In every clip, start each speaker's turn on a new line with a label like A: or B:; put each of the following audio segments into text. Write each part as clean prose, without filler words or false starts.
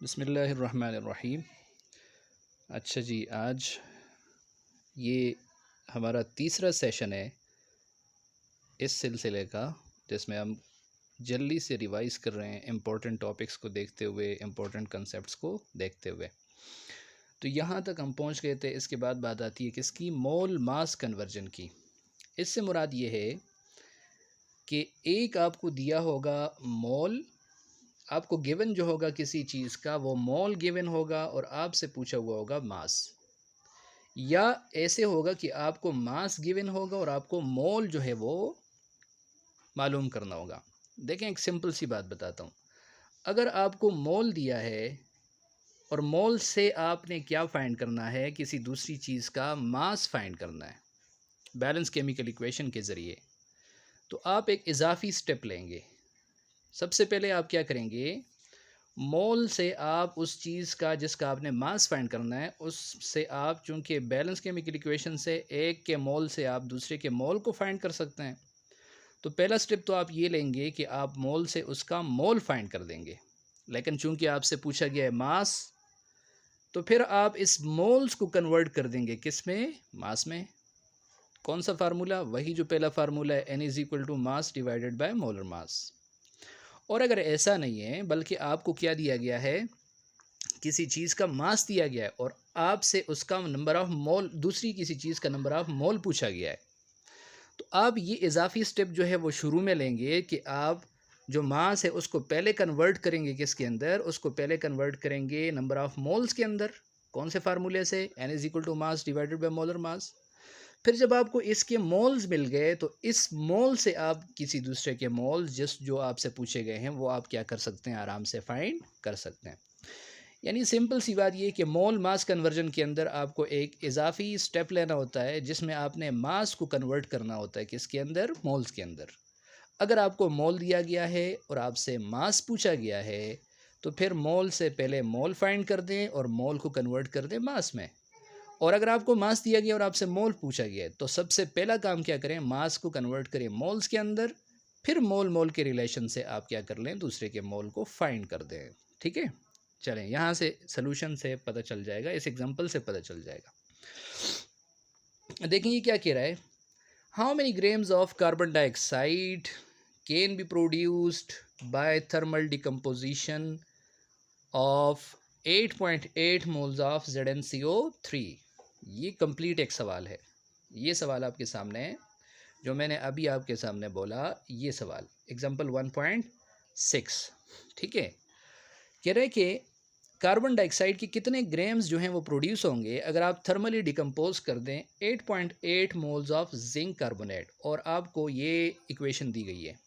A: बिस्मिल्लाहिर्रहमानिर्रहीम। अच्छा जी, आज ये हमारा तीसरा सेशन है इस सिलसिले का, जिसमें हम जल्दी से रिवाइज़ कर रहे हैं इम्पोर्टेंट टॉपिक्स को देखते हुए, इम्पोर्टेंट कंसेप्ट्स को देखते हुए। तो यहाँ तक हम पहुँच गए थे। इसके बाद बात आती है किसकी? मोल मास कन्वर्जन की। इससे मुराद ये है कि एक आपको दिया होगा मोल, आपको गिवन जो होगा किसी चीज़ का वो मोल गिवन होगा और आपसे पूछा हुआ होगा मास। या ऐसे होगा कि आपको मास गिवन होगा और आपको मोल जो है वो मालूम करना होगा। देखें, एक सिंपल सी बात बताता हूँ। अगर आपको मोल दिया है और मोल से आपने क्या फाइंड करना है? किसी दूसरी चीज़ का मास फाइंड करना है बैलेंस केमिकल इक्वेशन के ज़रिए, तो आप एक इजाफी स्टेप लेंगे। सबसे पहले आप क्या करेंगे? मोल से आप उस चीज़ का जिसका आपने मास फाइंड करना है, उससे आप, चूंकि बैलेंस केमिकल इक्वेशन से एक के मोल से आप दूसरे के मोल को फाइंड कर सकते हैं, तो पहला स्टेप तो आप ये लेंगे कि आप मोल से उसका मोल फाइंड कर देंगे। लेकिन चूंकि आपसे पूछा गया है मास, तो फिर आप इस मोल्स को कन्वर्ट कर देंगे किस में? मास में। कौन सा फार्मूला? वही जो पहला फार्मूला है, n is equal to mass divided by molar mass. और अगर ऐसा नहीं है, बल्कि आपको क्या दिया गया है? किसी चीज़ का मास दिया गया है और आपसे उसका नंबर ऑफ मोल, दूसरी किसी चीज़ का नंबर ऑफ मोल पूछा गया है, तो आप ये इजाफी स्टेप जो है वो शुरू में लेंगे कि आप जो मास है उसको पहले कन्वर्ट करेंगे किसके अंदर? उसको पहले कन्वर्ट करेंगे नंबर ऑफ मोल्स के अंदर। कौन से फार्मूले से? n is equal to mass divided by molar mass. फिर जब आपको इसके मोल्स मिल गए, तो इस मोल से आप किसी दूसरे के मोल्स जिस जो आपसे पूछे गए हैं वो आप क्या कर सकते हैं? आराम से फाइंड कर सकते हैं। यानी सिंपल सी बात ये कि मोल मास कन्वर्जन के अंदर आपको एक इजाफी स्टेप लेना होता है, जिसमें आपने मास को कन्वर्ट करना होता है किसके अंदर? मोल्स के अंदर। अगर आपको मोल दिया गया है और आपसे मास पूछा गया है, तो फिर मोल से पहले मोल फाइंड कर दें और मोल को कन्वर्ट कर दें मास में। और अगर आपको मास दिया गया और आपसे मोल पूछा गया है, तो सबसे पहला काम क्या करें? मास को कन्वर्ट करें मोल्स के अंदर, फिर मोल मोल के रिलेशन से आप क्या कर लें? दूसरे के मोल को फाइंड कर दें। ठीक है, चलें, यहाँ से सोल्यूशन से पता चल जाएगा, इस एग्जांपल से पता चल जाएगा। देखें ये क्या कह रहा है? How many grams of carbon dioxide can be produced by thermal decomposition of 8.8 moles of ZnCO3। ये कंप्लीट एक सवाल है। ये सवाल आपके सामने है, जो मैंने अभी आपके सामने बोला, ये सवाल एग्जाम्पल 1.6। ठीक है, कह रहे कि कार्बन डाइऑक्साइड के कितने ग्राम्स जो हैं वो प्रोड्यूस होंगे अगर आप थर्मली डिकम्पोज कर दें 8.8 मोल्स ऑफ जिंक कार्बोनेट, और आपको ये इक्वेशन दी गई है।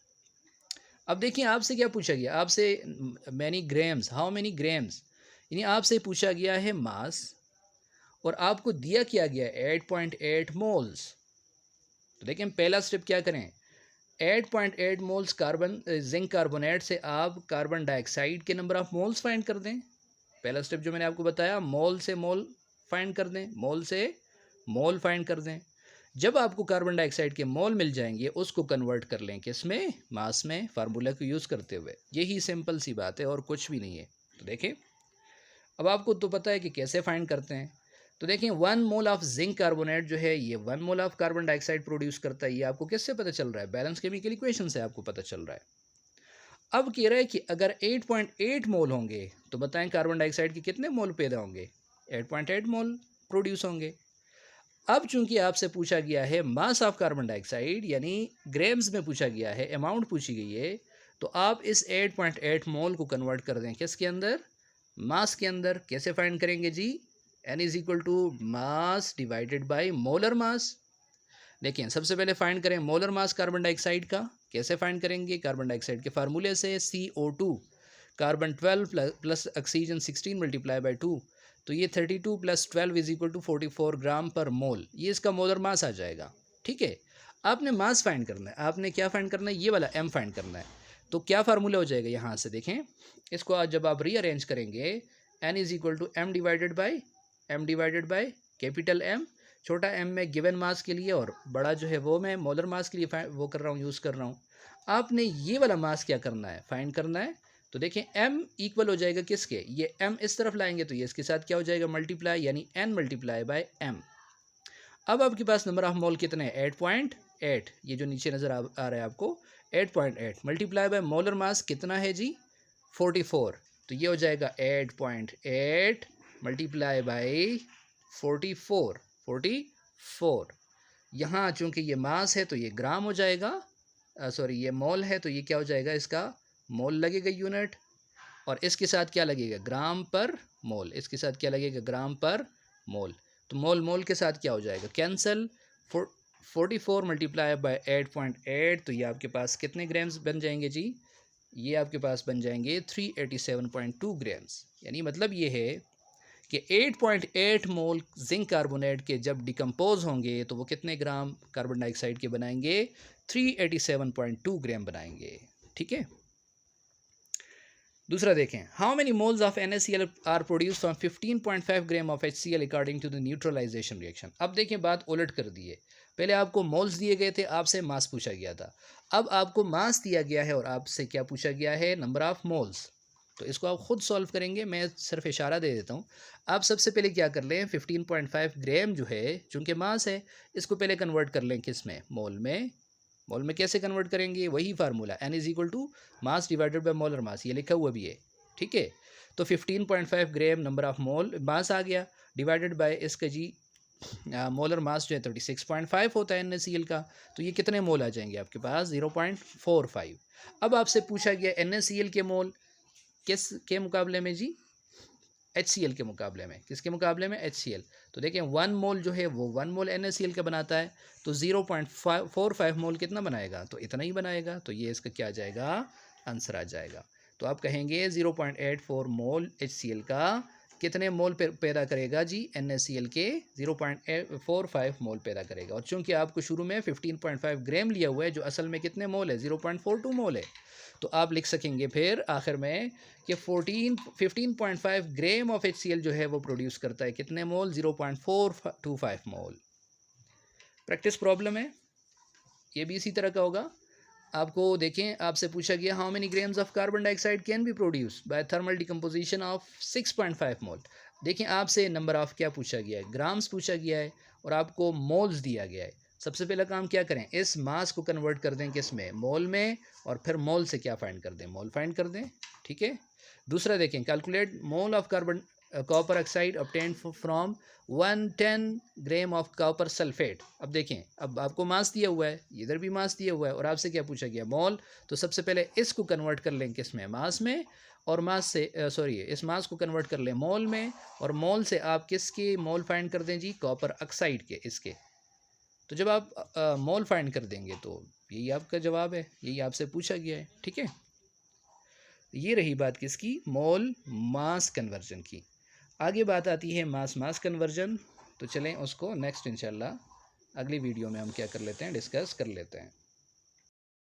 A: अब देखिए आपसे क्या पूछा गया? आपसे many grams, how many grams, यानी आपसे पूछा गया है मास और आपको दिया क्या गया? 8.8 मोल्स। तो देखें पहला स्टेप क्या करें? 8.8 मोल्स कार्बन जिंक कार्बोनेट से आप कार्बन डाइऑक्साइड के नंबर ऑफ मोल्स फाइंड कर दें। पहला स्टेप जो मैंने आपको बताया, मोल से मोल फाइंड कर दें, मोल से मोल फाइंड कर दें। जब आपको कार्बन डाइऑक्साइड के मोल मिल जाएंगे, उसको कन्वर्ट कर लें किस में? मास में, फार्मूला को यूज़ करते हुए। यही सिंपल सी बात है और कुछ भी नहीं है। तो देखें, अब आपको तो पता है कि कैसे फाइंड करते हैं। तो देखें 1 मोल ऑफ जिंक कार्बोनेट जो है ये 1 mole of carbon dioxide produce करता है। ये आपको किससे पता चल रहा है? बैलेंस केमिकल इक्वेशन से आपको पता चल रहा है। अब कह रहा है कि अगर 8.8 मोल होंगे, तो बताएं कार्बन डाइऑक्साइड के कितने मोल पैदा होंगे? 8.8 मोल प्रोड्यूस होंगे। अब चूंकि आपसे पूछा गया है मास ऑफ कार्बन डाइऑक्साइड, यानी ग्राम्स में पूछा गया है, अमाउंट पूछी गई है, तो आप इस 8.8 मोल को कन्वर्ट कर दें किसके अंदर? मास के अंदर। कैसे फाइंड करेंगे जी? n is equal to mass divided by molar mass. देखिए सबसे पहले फाइंड करें मोलर मास कार्बन डाइऑक्साइड का। कैसे फाइंड करेंगे? कार्बन डाइऑक्साइड के फार्मूले से, CO2 carbon 12 plus oxygen 16 multiply by 2, तो ये 32 प्लस 12 इज इक्वल टू 44 ग्राम पर मोल, ये इसका मोलर मास आ जाएगा। ठीक है, आपने मास फाइंड करना है, आपने क्या फाइंड करना है? ये वाला m फाइंड करना है। तो क्या फार्मूला हो जाएगा यहाँ से? देखें इसको आज जब आप रीअरेंज करेंगे, n is equal to m divided by capital M, छोटा m में गिवन मास के लिए और बड़ा जो है वो मैं मोलर मास के लिए वो कर रहा हूँ, यूज़ कर रहा हूँ। आपने ये वाला मास क्या करना है? फाइंड करना है। तो देखें m इक्वल हो जाएगा किसके, ये m इस तरफ लाएंगे तो ये इसके साथ क्या हो जाएगा, मल्टीप्लाई, यानी n मल्टीप्लाई बाय m। अब आपके पास नंबर ऑफ मोल कितने हैं, 8.8, ये जो नीचे नज़र आ रहा है आपको 8.8 मल्टीप्लाई बाय मोलर मास कितना है जी, 44। तो ये हो जाएगा 8.8 मल्टीप्लाई बाई 44। यहाँ चूँकि ये मास है तो ये ग्राम हो जाएगा, सॉरी ये मोल है तो ये क्या हो जाएगा, इसका मोल लगेगा यूनिट, और इसके साथ क्या लगेगा, ग्राम पर मोल, इसके साथ क्या लगेगा, ग्राम पर मोल। तो मोल मोल के साथ क्या हो जाएगा, कैंसल। 44 मल्टीप्लाई बाय 8.8, तो ये आपके पास कितने ग्राम्स बन जाएंगे जी, ये आपके पास बन जाएंगे 387.2 ग्राम्स। यानी मतलब ये है कि 8.8 मोल जिंक कार्बोनेट के जब डिकम्पोज होंगे तो वो कितने ग्राम कार्बन डाइऑक्साइड के बनाएंगे, 387.2 ग्राम बनाएंगे। ठीक है, दूसरा देखें, how many moles of NaCl are produce from 15.5 gram of HCl according to the neutralization reaction. अब देखें बात उलट कर दी है, पहले आपको मोल्स दिए गए थे, आपसे मास पूछा गया था, अब आपको मास दिया गया है और आपसे क्या पूछा गया है, नंबर ऑफ मोल्स। तो इसको आप खुद सॉल्व करेंगे, मैं सिर्फ इशारा दे देता हूँ। आप सबसे पहले क्या कर लें, 15.5 ग्राम जो है चूँकि मास है, इसको पहले कन्वर्ट कर लें किस में, मोल में। मोल में कैसे कन्वर्ट करेंगे, वही formula n is equal to mass divided by molar mass, ये लिखा हुआ भी है। ठीक है, तो 15.5 ग्राम नंबर ऑफ मोल मास आ गया, डिवाइडेड बाय इसका जी मोलर मास जो है 36.5 होता है NaCl का, तो ये कितने मोल आ जाएंगे आपके पास, 0.45। अब आपसे पूछा गया NaCl के मोल किस के मुकाबले में जी, HCl के मुकाबले में, किसके मुकाबले में, HCl। तो देखें 1 मोल जो है वो 1 मोल NaCl का बनाता है, तो 0.45 मोल कितना बनाएगा, तो इतना ही बनाएगा। तो ये इसका क्या आ जाएगा, आंसर आ जाएगा। तो आप कहेंगे 0.84 मोल HCl का कितने मोल पैदा करेगा जी, NaCl के 0.45 मोल पैदा करेगा। और चूंकि आपको शुरू में 15.5 ग्राम लिया हुआ है, जो असल में कितने मोल है, 0.42 मोल है, तो आप लिख सकेंगे फिर आखिर में कि 15.5 ग्राम ऑफ HCl जो है वो प्रोड्यूस करता है कितने मोल, 0.425 मोल। प्रैक्टिस प्रॉब्लम है, ये भी इसी तरह का होगा। आपको देखें, आपसे पूछा गया how many grams of carbon dioxide can be produce by thermal decomposition of 6.5 मोल। देखें आपसे नंबर ऑफ क्या पूछा गया है, ग्राम्स पूछा गया है, और आपको मोल्स दिया गया है। सबसे पहला काम क्या करें, इस मास को कन्वर्ट कर दें किस में, मोल में, और फिर मोल से क्या फाइंड कर दें, मोल फाइंड कर दें। ठीक है, दूसरा देखें, calculate mole of carbon copper oxide obtained from 110 gram of copper sulphate. अब देखें, अब आपको मास दिया हुआ है, इधर भी मास दिया हुआ है, और आपसे क्या पूछा गया, मोल। तो सबसे पहले इसको कन्वर्ट कर लें किस में, मास में, और मास से सॉरी इस मास को कन्वर्ट कर लें मोल में, और मोल से आप किसके मोल फाइंड कर दें जी, कॉपर ऑक्साइड के, इसके। तो जब आप मोल फाइंड कर देंगे तो यही आपका जवाब है, यही आपसे पूछा गया है। ठीक है, ये रही बात किसकी, मोल मास कन्वर्जन की। आगे बात आती है मास मास कन्वर्जन, तो चलें उसको नेक्स्ट इंशाल्लाह अगली वीडियो में हम क्या कर लेते हैं, डिस्कस कर लेते हैं।